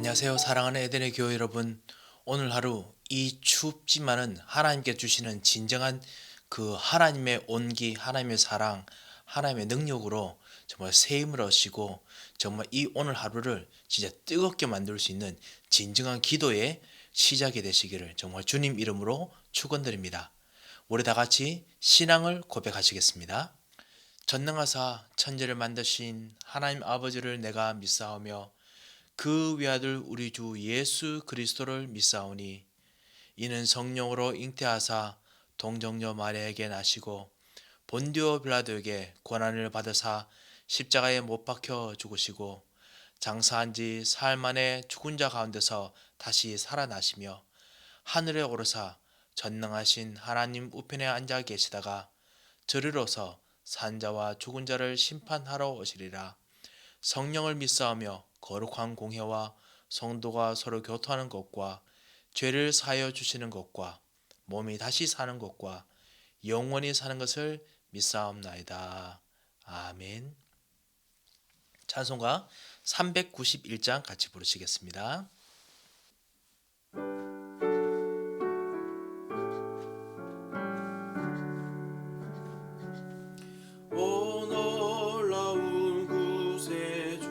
안녕하세요. 사랑하는 에덴의 교회 여러분. 오늘 하루 이 춥지만은 하나님께 주시는 진정한 그 하나님의 온기, 하나님의 사랑, 하나님의 능력으로 정말 새 힘을 얻으시고 정말 이 오늘 하루를 진짜 뜨겁게 만들 수 있는 진정한 기도의 시작이 되시기를 정말 주님 이름으로 축원드립니다. 우리 다 같이 신앙을 고백하시겠습니다. 전능하사 천지를 만드신 하나님 아버지를 내가 믿사오며 그 외아들 우리 주 예수 그리스도를 믿사오니 이는 성령으로 잉태하사 동정녀 마리아에게 나시고 본디오 빌라도에게 고난을 받으사 십자가에 못 박혀 죽으시고 장사한 지 사흘 만에 죽은 자 가운데서 다시 살아나시며 하늘에 오르사 전능하신 하나님 우편에 앉아 계시다가 저리로서 산자와 죽은 자를 심판하러 오시리라. 성령을 믿사오며 거룩한 공회와 성도가 서로 교통하는 것과 죄를 사하여 주시는 것과 몸이 다시 사는 것과 영원히 사는 것을 믿사옵나이다. 아멘. 찬송가 391장 같이 부르시겠습니다. 오 놀라운 구세주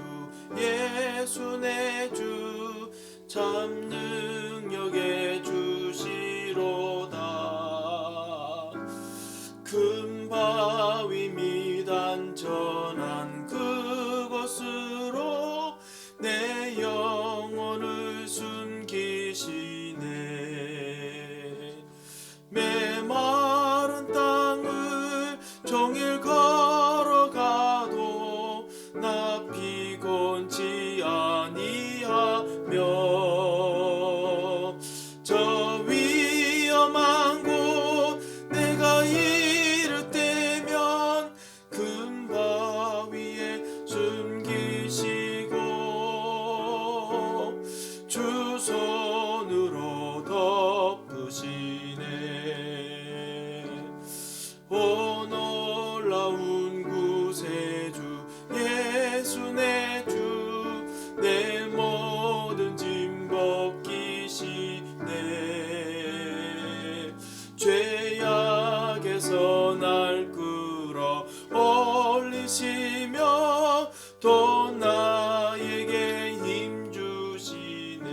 예수 내 주 참 능력의 주시로다. 큰 바위 미단 전한 그곳으로 내 영혼을 숨기시네. 메마른 땅을 종일 걸어가도 나 피곤치 아니하며 저 위험한 곳 내가 이를 때면 큰 바위에 숨기시고 주 손으로 덮으시네. 오 놀라운 구세주 예수 내 주 내 모든 짐 벗기시네. 죄악에서 날 끌어 올리시며 또 나에게 힘 주시네.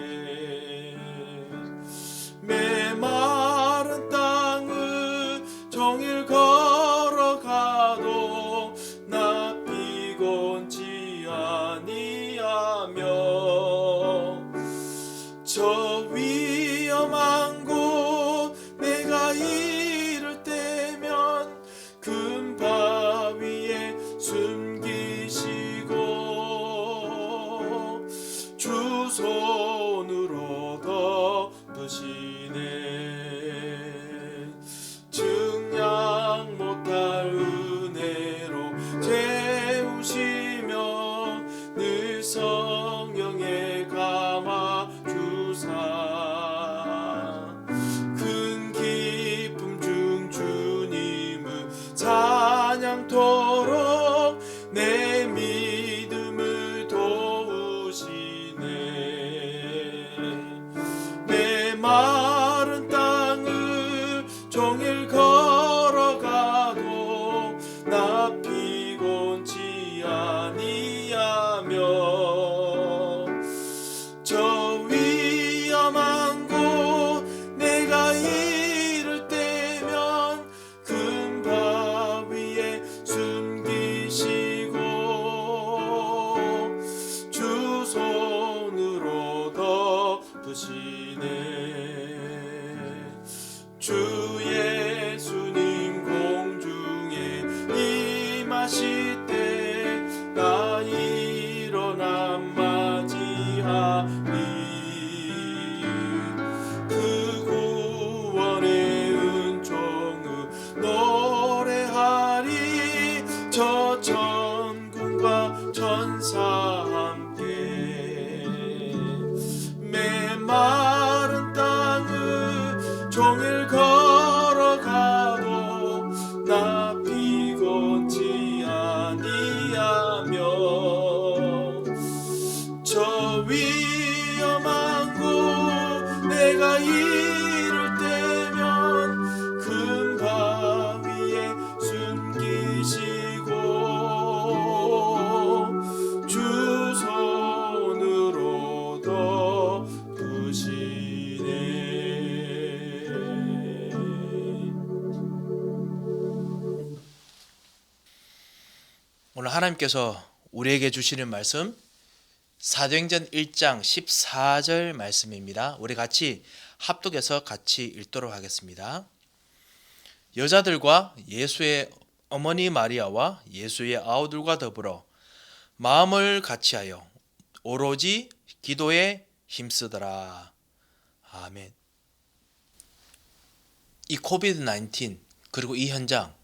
메마른 땅을 종일 걸어가도 나 피곤치 아니하며 저 위험한 곳 내가 이를 때면 큰 바위에 숨기시고 주 손으로 덮으시네. 증량 못할 은혜로 채우시며 늘 성령에 감아주사 큰 기쁨 중 주님을 찬양토록 내 믿음을 도우시네. 메마른 땅을 종일 걸어가도 나 피곤치 아니하며 저 위험한 곳 내가 이를 때면 큰 바위에 숨기시고 주 손으로 덮으시네. 주 예수님 공중에 임하실 때 나 일어나 맞이하리. 그 구원의 은총을 노래하리. 저 천군과 천사 함께 메마른 땅을 종일 걸어가도 나 피곤치 아니하며 저 위험 오늘 하나님께서 우리에게 주시는 말씀 사도행전 1장 14절 말씀입니다. 우리 같이 합독해서 같이 읽도록 하겠습니다. 여자들과 예수의 어머니 마리아와 예수의 아우들과 더불어 마음을 같이하여 오로지 기도에 힘쓰더라. 아멘. 이 코비드 19 그리고 이 현장,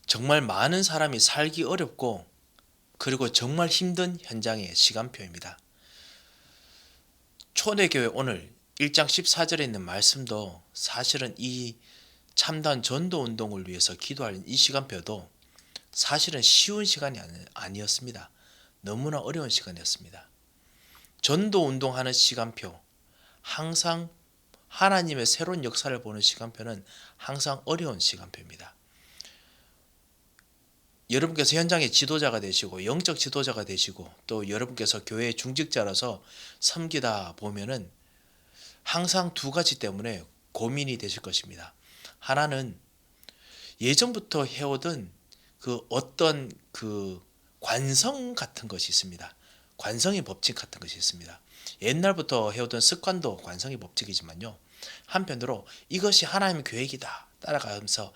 정말 많은 사람이 살기 어렵고 그리고 정말 힘든 현장의 시간표입니다. 초대교회 오늘 1장 14절에 있는 말씀도 사실은 이 참다운 전도운동을 위해서 기도할 이 시간표도 사실은 쉬운 시간이 아니었습니다. 너무나 어려운 시간이었습니다. 전도운동하는 시간표, 항상 하나님의 새로운 역사를 보는 시간표는 항상 어려운 시간표입니다. 여러분께서 현장의 지도자가 되시고 영적 지도자가 되시고 또 여러분께서 교회의 중직자라서 섬기다 보면은 항상 두 가지 때문에 고민이 되실 것입니다. 하나는 예전부터 해오던 그 어떤 그 관성 같은 것이 있습니다. 관성의 법칙 같은 것이 있습니다. 옛날부터 해오던 습관도 관성의 법칙이지만요. 한편으로 이것이 하나님의 계획이다 따라가면서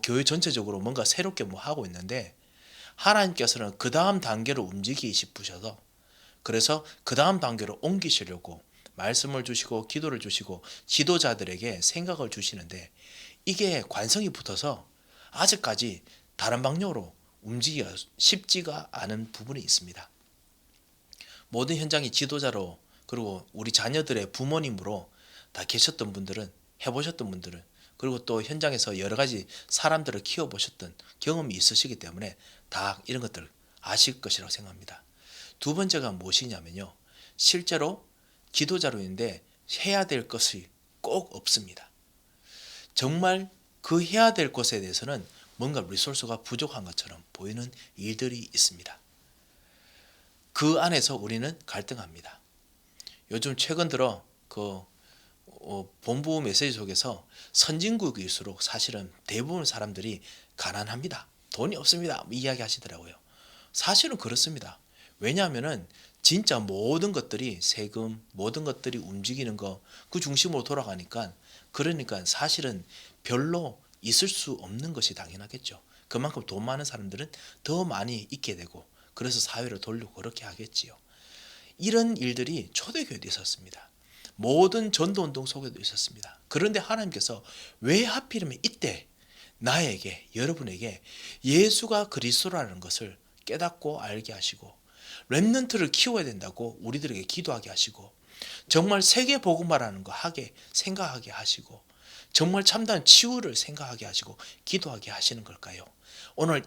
교회 전체적으로 뭔가 새롭게 하고 있는데 하나님께서는 그 다음 단계로 움직이기 싶으셔서 그래서 그 다음 단계로 옮기시려고 말씀을 주시고 기도를 주시고 지도자들에게 생각을 주시는데 이게 관성이 붙어서 아직까지 다른 방향으로 움직이기가 쉽지가 않은 부분이 있습니다. 모든 현장의 지도자로 그리고 우리 자녀들의 부모님으로 다 계셨던 분들은 해보셨던 분들은 그리고 또 현장에서 여러 가지 사람들을 키워보셨던 경험이 있으시기 때문에 다 이런 것들 아실 것이라고 생각합니다. 두 번째가 무엇이냐면요. 실제로 지도자로인데 해야 될 것이 꼭 없습니다. 정말 그 해야 될 것에 대해서는 뭔가 리소스가 부족한 것처럼 보이는 일들이 있습니다. 그 안에서 우리는 갈등합니다. 요즘 최근 들어 본부 메시지 속에서 선진국일수록 사실은 대부분 사람들이 가난합니다. 돈이 없습니다. 이야기 하시더라고요. 사실은 그렇습니다. 왜냐하면은 진짜 모든 것들이 세금, 모든 것들이 움직이는 거 그 중심으로 돌아가니까 그러니까 사실은 별로 있을 수 없는 것이 당연하겠죠. 그만큼 돈 많은 사람들은 더 많이 있게 되고 그래서 사회를 돌리고 그렇게 하겠지요. 이런 일들이 초대교회도 있었습니다. 모든 전도운동 속에도 있었습니다. 그런데 하나님께서 왜 하필이면 이때 나에게 여러분에게 예수가 그리스도라는 것을 깨닫고 알게 하시고 렘넌트를 키워야 된다고 우리들에게 기도하게 하시고 정말 세계 복음화라는 거 생각하게 하시고 정말 참다운 치유를 생각하게 하시고 기도하게 하시는 걸까요?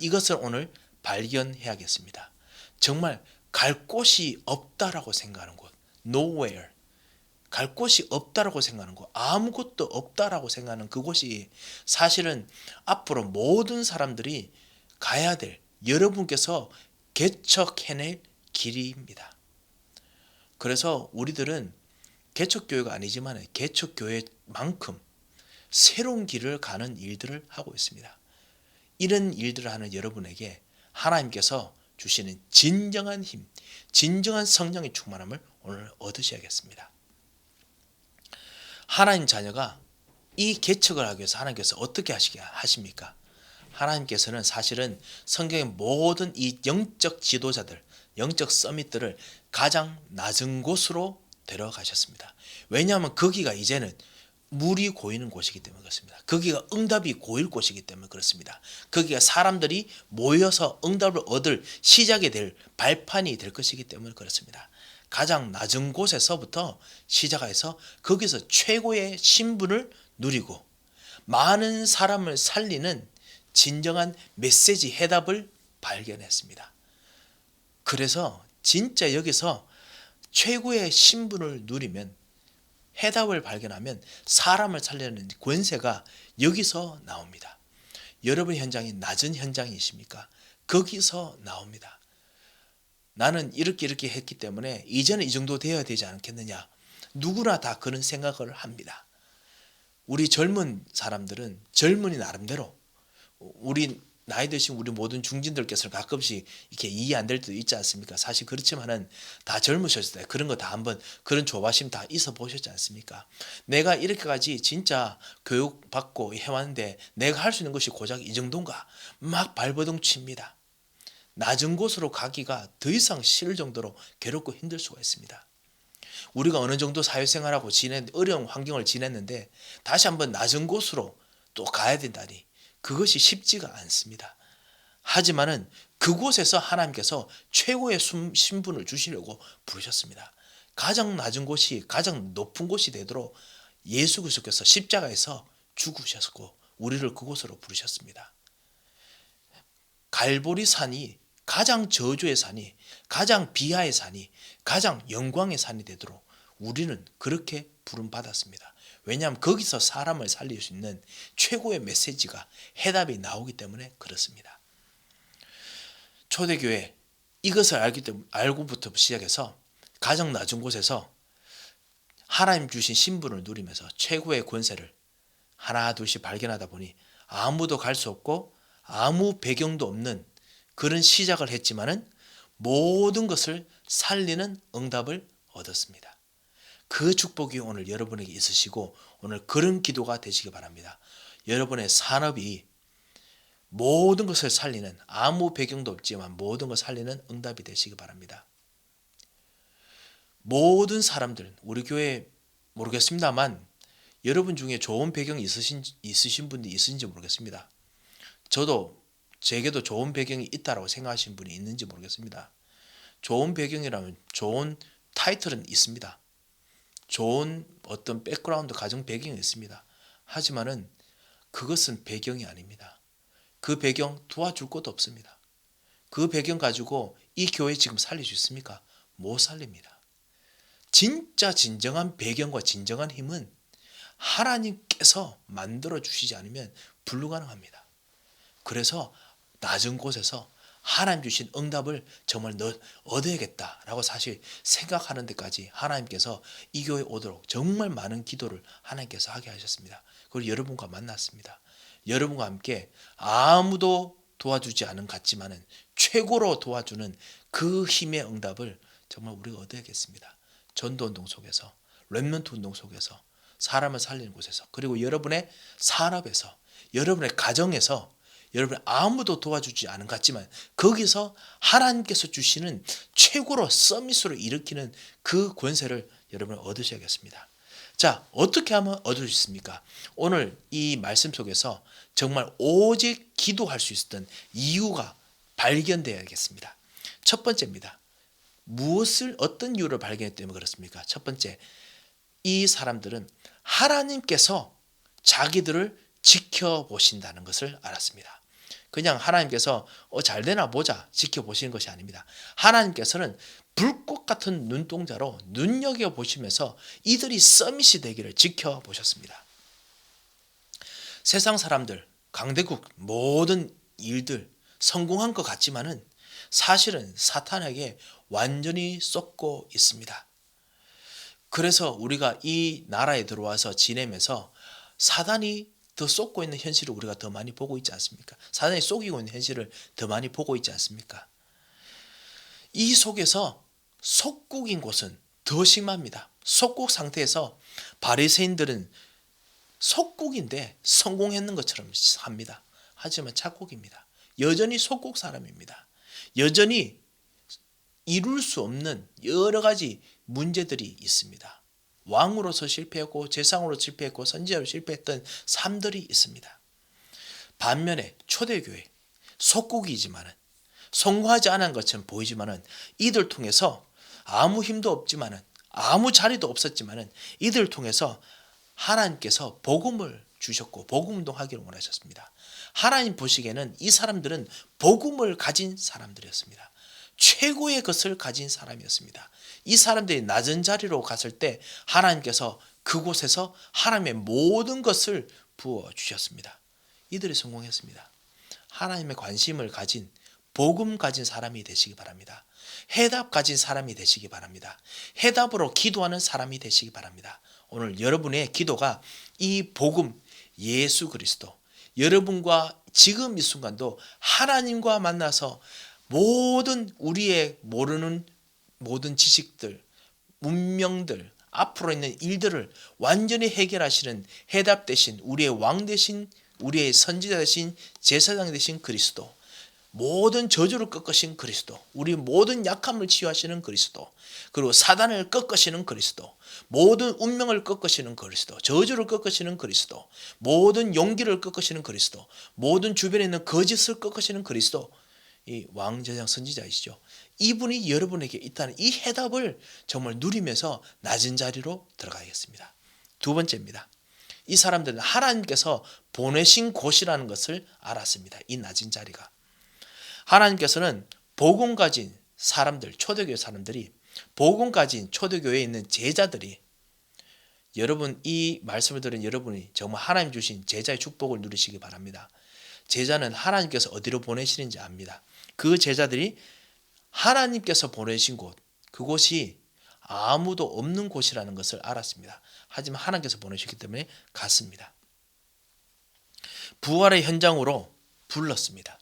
이것을 발견해야겠습니다. 정말 갈 곳이 없다라고 생각하는 곳, nowhere. 갈 곳이 없다라고 생각하는 곳, 아무것도 없다라고 생각하는 그곳이 사실은 앞으로 모든 사람들이 가야 될 여러분께서 개척해낼 길입니다. 그래서 우리들은 개척교회가 아니지만 개척교회만큼 새로운 길을 가는 일들을 하고 있습니다. 이런 일들을 하는 여러분에게 하나님께서 주시는 진정한 힘, 진정한 성령의 충만함을 오늘 얻으셔야겠습니다. 하나님 자녀가 이 개척을 하기 위해서 하나님께서 어떻게 하십니까? 하나님께서는 사실은 성경의 모든 이 영적 지도자들, 영적 서밋들을 가장 낮은 곳으로 데려가셨습니다. 왜냐하면 거기가 이제는 물이 고이는 곳이기 때문에 그렇습니다. 거기가 응답이 고일 곳이기 때문에 그렇습니다. 거기가 사람들이 모여서 응답을 얻을 시작이 될 발판이 될 것이기 때문에 그렇습니다. 가장 낮은 곳에서부터 시작해서 거기서 최고의 신분을 누리고 많은 사람을 살리는 진정한 메시지 해답을 발견했습니다. 그래서 진짜 여기서 최고의 신분을 누리면 해답을 발견하면 사람을 살리는 권세가 여기서 나옵니다. 여러분 현장이 낮은 현장이십니까? 거기서 나옵니다. 나는 이렇게 했기 때문에 이제는 이 정도 되어야 되지 않겠느냐. 누구나 다 그런 생각을 합니다. 우리 젊은 사람들은 젊은이 나름대로 우리 나이 드신 우리 모든 중진들께서는 가끔씩 이렇게 이해 안 될 때도 있지 않습니까? 사실 그렇지만은 다 젊으셨을 때 그런 거 다 한번 그런 조바심 다 있어 보셨지 않습니까? 내가 이렇게까지 진짜 교육 받고 해왔는데 내가 할 수 있는 것이 고작 이 정도인가? 막 발버둥 칩니다. 낮은 곳으로 가기가 더 이상 싫을 정도로 괴롭고 힘들 수가 있습니다. 우리가 어느 정도 사회생활하고 어려운 환경을 지냈는데 다시 한번 낮은 곳으로 또 가야 된다니 그것이 쉽지가 않습니다. 하지만은 그곳에서 하나님께서 최고의 신분을 주시려고 부르셨습니다. 가장 낮은 곳이 가장 높은 곳이 되도록 예수 그리스도께서 십자가에서 죽으셨고 우리를 그곳으로 부르셨습니다. 갈보리 산이 가장 저주의 산이 가장 비하의 산이 가장 영광의 산이 되도록 우리는 그렇게 부름받았습니다. 왜냐하면 거기서 사람을 살릴 수 있는 최고의 메시지가 해답이 나오기 때문에 그렇습니다. 초대교회 이것을 알고부터 시작해서 가장 낮은 곳에서 하나님 주신 신분을 누리면서 최고의 권세를 하나 둘씩 발견하다 보니 아무도 갈 수 없고 아무 배경도 없는 그런 시작을 했지만은 모든 것을 살리는 응답을 얻었습니다. 그 축복이 오늘 여러분에게 있으시고 오늘 그런 기도가 되시기 바랍니다. 여러분의 산업이 모든 것을 살리는 아무 배경도 없지만 모든 것을 살리는 응답이 되시기 바랍니다. 모든 사람들 우리 교회 모르겠습니다만 여러분 중에 좋은 배경이 있으신 분이 있으신지 모르겠습니다. 제게도 좋은 배경이 있다라고 생각하시는 분이 있는지 모르겠습니다. 좋은 배경이라면 좋은 타이틀은 있습니다. 좋은 어떤 백그라운드 가정 배경이 있습니다. 하지만은 그것은 배경이 아닙니다. 그 배경 도와줄 것도 없습니다. 그 배경 가지고 이 교회 지금 살릴 수 있습니까? 못 살립니다. 진짜 진정한 배경과 진정한 힘은 하나님께서 만들어 주시지 않으면 불가능합니다. 그래서 낮은 곳에서 하나님 주신 응답을 정말 얻어야겠다라고 사실 생각하는 데까지 하나님께서 이 교회에 오도록 정말 많은 기도를 하나님께서 하게 하셨습니다. 그리고 여러분과 만났습니다. 여러분과 함께 아무도 도와주지 않은 것 같지만은 최고로 도와주는 그 힘의 응답을 정말 우리가 얻어야겠습니다. 전도운동 속에서 렘넌트 운동 속에서 사람을 살리는 곳에서 그리고 여러분의 산업에서 여러분의 가정에서 여러분 아무도 도와주지 않은 것 같지만 거기서 하나님께서 주시는 최고로 서밋으로 일으키는 그 권세를 여러분 얻으셔야겠습니다. 자, 어떻게 하면 얻을 수 있습니까? 오늘 이 말씀 속에서 정말 오직 기도할 수 있었던 이유가 발견되어야겠습니다. 첫 번째입니다. 어떤 이유를 발견했기 때문에 그렇습니까? 첫 번째, 이 사람들은 하나님께서 자기들을 지켜보신다는 것을 알았습니다. 그냥 하나님께서 잘되나 보자 지켜보시는 것이 아닙니다. 하나님께서는 불꽃 같은 눈동자로 눈여겨보시면서 이들이 서밋이 되기를 지켜보셨습니다. 세상 사람들, 강대국 모든 일들 성공한 것 같지만은 사실은 사탄에게 완전히 쏟고 있습니다. 그래서 우리가 이 나라에 들어와서 지내면서 사단이 더 쏟고 있는 현실을 우리가 더 많이 보고 있지 않습니까? 사단이 속이고 있는 현실을 더 많이 보고 있지 않습니까? 이 속에서 속국인 곳은 더 심합니다. 속국 상태에서 바리새인들은 속국인데 성공했는 것처럼 합니다. 하지만 착국입니다. 여전히 속국 사람입니다. 여전히 이룰 수 없는 여러 가지 문제들이 있습니다. 왕으로서 실패했고 제사장으로 실패했고 선지자로 실패했던 삶들이 있습니다. 반면에 초대교회 속국이지만은 성공하지 않은 것처럼 보이지만은 이들 통해서 아무 힘도 없지만은 아무 자리도 없었지만은 이들 통해서 하나님께서 복음을 주셨고 복음 운동하기를 원하셨습니다. 하나님 보시기에는 이 사람들은 복음을 가진 사람들이었습니다. 최고의 것을 가진 사람이었습니다. 이 사람들이 낮은 자리로 갔을 때 하나님께서 그곳에서 하나님의 모든 것을 부어주셨습니다. 이들이 성공했습니다. 하나님의 관심을 가진 복음 가진 사람이 되시기 바랍니다. 해답 가진 사람이 되시기 바랍니다. 해답으로 기도하는 사람이 되시기 바랍니다. 오늘 여러분의 기도가 이 복음 예수 그리스도 여러분과 지금 이 순간도 하나님과 만나서 모든 우리의 모르는 모든 지식들, 문명들, 앞으로 있는 일들을 완전히 해결하시는 해답 대신 우리의 왕 대신 우리의 선지자 대신 제사장 대신 그리스도, 모든 저주를 꺾으신 그리스도, 우리 모든 약함을 치유하시는 그리스도, 그리고 사단을 꺾으시는 그리스도, 모든 운명을 꺾으시는 그리스도, 저주를 꺾으시는 그리스도, 모든 용기를 꺾으시는 그리스도, 모든 주변에 있는 거짓을 꺾으시는 그리스도, 이 왕제장 선지자이시죠. 이분이 여러분에게 있다는 이 해답을 정말 누리면서 낮은 자리로 들어가겠습니다. 두 번째입니다. 이 사람들은 하나님께서 보내신 곳이라는 것을 알았습니다. 이 낮은 자리가. 하나님께서는 복음 가진 사람들, 초대교회 사람들이, 복음 가진 초대교회에 있는 제자들이, 여러분 이 말씀을 들은 여러분이 정말 하나님 주신 제자의 축복을 누리시기 바랍니다. 제자는 하나님께서 어디로 보내시는지 압니다. 그 제자들이 하나님께서 보내신 곳, 그곳이 아무도 없는 곳이라는 것을 알았습니다. 하지만 하나님께서 보내셨기 때문에 갔습니다. 부활의 현장으로 불렀습니다.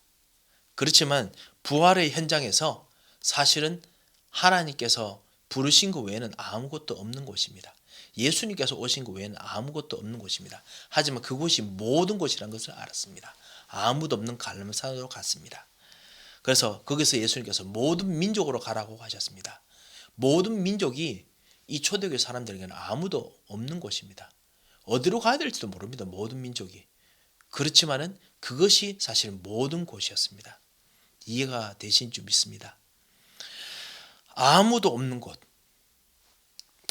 그렇지만 부활의 현장에서 사실은 하나님께서 부르신 것 외에는 아무것도 없는 곳입니다. 예수님께서 오신 것 외에는 아무것도 없는 곳입니다. 하지만 그곳이 모든 곳이라는 것을 알았습니다. 아무도 없는 갈멜산으로 갔습니다. 그래서 거기서 예수님께서 모든 민족으로 가라고 하셨습니다. 모든 민족이 이 초대교회 사람들에게는 아무도 없는 곳입니다. 어디로 가야 될지도 모릅니다. 모든 민족이. 그렇지만은 그것이 사실 모든 곳이었습니다. 이해가 되신 줄 믿습니다. 아무도 없는 곳,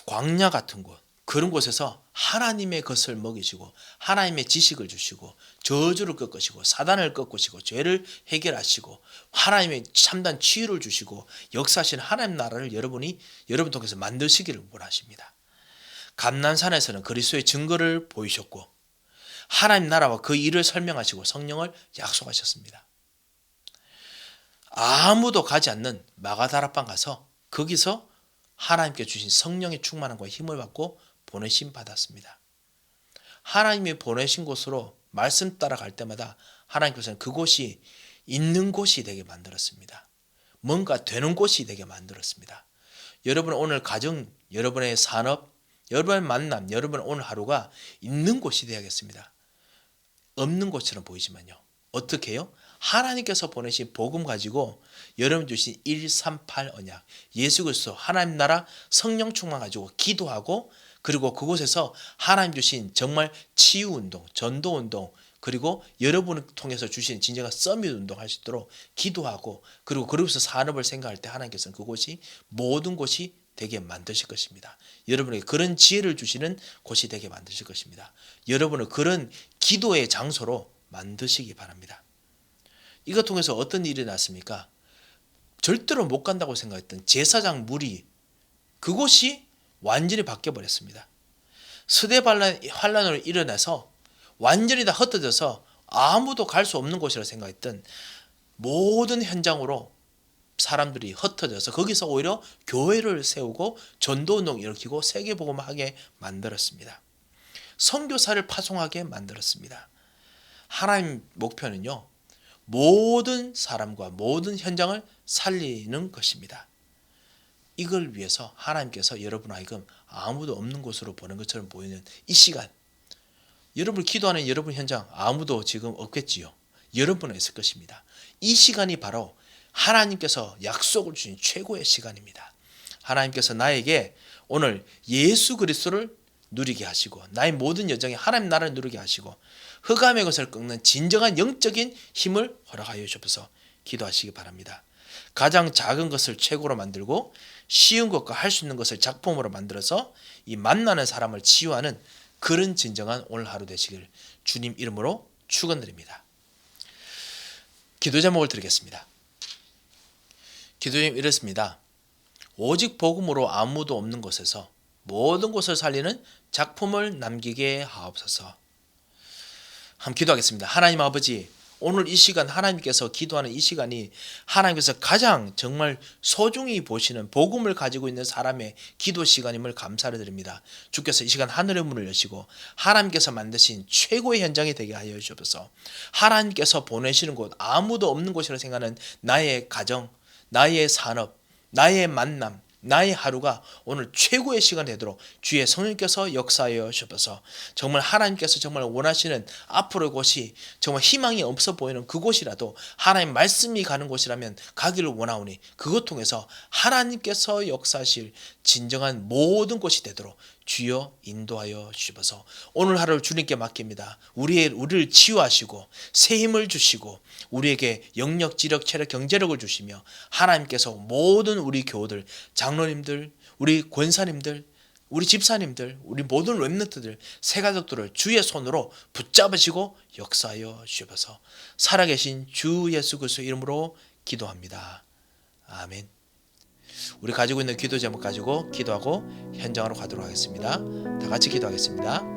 광야 같은 곳, 그런 곳에서 하나님의 것을 먹이시고 하나님의 지식을 주시고 저주를 꺾으시고 사단을 꺾으시고 죄를 해결하시고 하나님의 참단 치유를 주시고 역사하시는 하나님 나라를 여러분 통해서 만드시기를 원하십니다. 감난산에서는 그리스도의 증거를 보이셨고 하나님 나라와 그 일을 설명하시고 성령을 약속하셨습니다. 아무도 가지 않는 마가다락방 가서 거기서 하나님께 주신 성령의 충만함과 힘을 받고 보내심 받았습니다. 하나님이 보내신 곳으로 말씀 따라갈 때마다 하나님께서는 그곳이 있는 곳이 되게 만들었습니다. 뭔가 되는 곳이 되게 만들었습니다. 여러분 오늘 가정, 여러분의 산업, 여러분의 만남, 여러분의 오늘 하루가 있는 곳이 되어야겠습니다. 없는 곳처럼 보이지만요. 어떻게 해요? 하나님께서 보내신 복음 가지고 여러분 주신 138 언약, 예수 그리스도 하나님 나라 성령 충만 가지고 기도하고 그리고 그곳에서 하나님 주신 정말 치유운동, 전도운동 그리고 여러분을 통해서 주신 진정한 서밋 운동할 수 있도록 기도하고 그리고 그러면서 산업을 생각할 때 하나님께서는 그곳이 모든 곳이 되게 만드실 것입니다. 여러분에게 그런 지혜를 주시는 곳이 되게 만드실 것입니다. 여러분을 그런 기도의 장소로 만드시기 바랍니다. 이것 통해서 어떤 일이 났습니까? 절대로 못 간다고 생각했던 제사장 무리, 그곳이 완전히 바뀌어버렸습니다. 스데 환란으로 일어나서 완전히 다 흩어져서 아무도 갈 수 없는 곳이라고 생각했던 모든 현장으로 사람들이 흩어져서 거기서 오히려 교회를 세우고 전도운동 일으키고 세계복음하게 만들었습니다. 선교사를 파송하게 만들었습니다. 하나님 목표는요, 모든 사람과 모든 현장을 살리는 것입니다. 이걸 위해서 하나님께서 여러분 하여금 아무도 없는 곳으로 보낸 것처럼 보이는 이 시간, 여러분 기도하는 여러분 현장 아무도 지금 없겠지요. 여러분은 있을 것입니다. 이 시간이 바로 하나님께서 약속을 주신 최고의 시간입니다. 하나님께서 나에게 오늘 예수 그리스도를 누리게 하시고 나의 모든 여정에 하나님 나라를 누리게 하시고 흑암의 것을 꺾는 진정한 영적인 힘을 허락하여 주셔서 기도하시기 바랍니다. 가장 작은 것을 최고로 만들고 쉬운 것과 할 수 있는 것을 작품으로 만들어서 이 만나는 사람을 치유하는 그런 진정한 오늘 하루 되시길 주님 이름으로 축원드립니다. 기도 제목을 드리겠습니다. 기도 제목 이렇습니다. 오직 복음으로 아무도 없는 곳에서 모든 곳을 살리는 작품을 남기게 하옵소서. 함께 기도하겠습니다. 하나님 아버지, 오늘 이 시간 하나님께서 기도하는 이 시간이 하나님께서 가장 정말 소중히 보시는 복음을 가지고 있는 사람의 기도 시간임을 감사를 드립니다. 주께서 이 시간 하늘의 문을 여시고 하나님께서 만드신 최고의 현장이 되게 하여 주옵소서. 하나님께서 보내시는 곳, 아무도 없는 곳이라 생각하는 나의 가정, 나의 산업, 나의 만남, 나의 하루가 오늘 최고의 시간이 되도록 주의 성령께서 역사하여 주셔서 정말 하나님께서 정말 원하시는 앞으로의 곳이 정말 희망이 없어 보이는 그곳이라도 하나님 말씀이 가는 곳이라면 가기를 원하오니 그것 통해서 하나님께서 역사하실 진정한 모든 곳이 되도록 주여 인도하여 주셔서 오늘 하루를 주님께 맡깁니다. 우리를 치유하시고 새 힘을 주시고 우리에게 영력, 지력, 체력, 경제력을 주시며 하나님께서 모든 우리 교우들, 장로님들, 우리 권사님들, 우리 집사님들, 우리 모든 렘넌트들, 새가족들을 주의 손으로 붙잡으시고 역사하여 주셔서 살아계신 주 예수 그리스도의 이름으로 기도합니다. 아멘. 우리 가지고 있는 기도 제목 가지고 기도하고 현장으로 가도록 하겠습니다. 다 같이 기도하겠습니다.